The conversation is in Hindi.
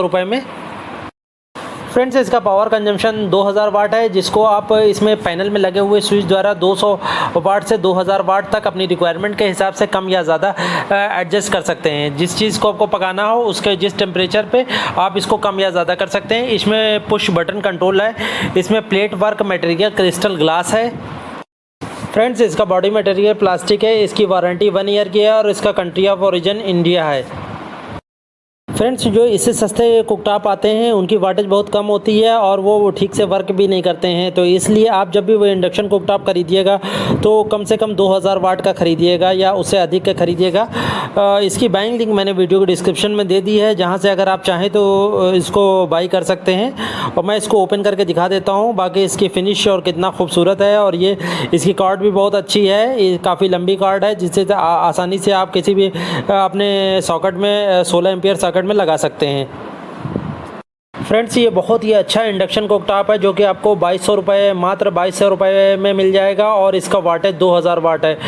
रुपये में। फ्रेंड्स, इसका पावर कंजम्पशन 2000 वाट है, जिसको आप इसमें पैनल में लगे हुए स्विच द्वारा 200 वाट से 2000 वाट तक अपनी रिक्वायरमेंट के हिसाब से कम या ज़्यादा एडजस्ट कर सकते हैं। जिस चीज़ को आपको पकाना हो उसके जिस टेम्परेचर पे आप इसको कम या ज़्यादा कर सकते हैं। इसमें पुश बटन कंट्रोल है। इसमें plate work material crystal glass है। फ्रेंड्स, इसका बॉडी मटेरियल प्लास्टिक है। इसकी वारंटी 1 ईयर की है और इसका कंट्री ऑफ ओरिजिन इंडिया है। फ्रेंड्स, जो इससे सस्ते कुकटॉप आते हैं उनकी वाटेज बहुत कम होती है और वो ठीक से वर्क भी नहीं करते हैं। तो इसलिए आप जब भी वो इंडक्शन कुकटॉप खरीदिएगा तो कम से कम 2000 वाट का खरीदिएगा या उससे अधिक का खरीदिएगा। इसकी बाइंग लिंक मैंने वीडियो के डिस्क्रिप्शन में दे दी है, जहां से अगर आप चाहें तो इसको बाई कर सकते हैं। और मैं इसको ओपन करके दिखा देता हूँ। बाकी इसकी फिनिश और कितना खूबसूरत है। और ये इसकी कार्ड भी बहुत अच्छी है। ये काफ़ी लंबी कार्ड है, जिससे आसानी से आप किसी भी अपने सॉकेट में 16 एम्पियर सॉकेट में लगा सकते हैं। फ्रेंड्स, ये बहुत ही अच्छा इंडक्शन कुकटॉप है जो कि आपको 2200 रुपये, मात्र 2200 रुपये में मिल जाएगा और इसका वाटेज 2000 वाट है।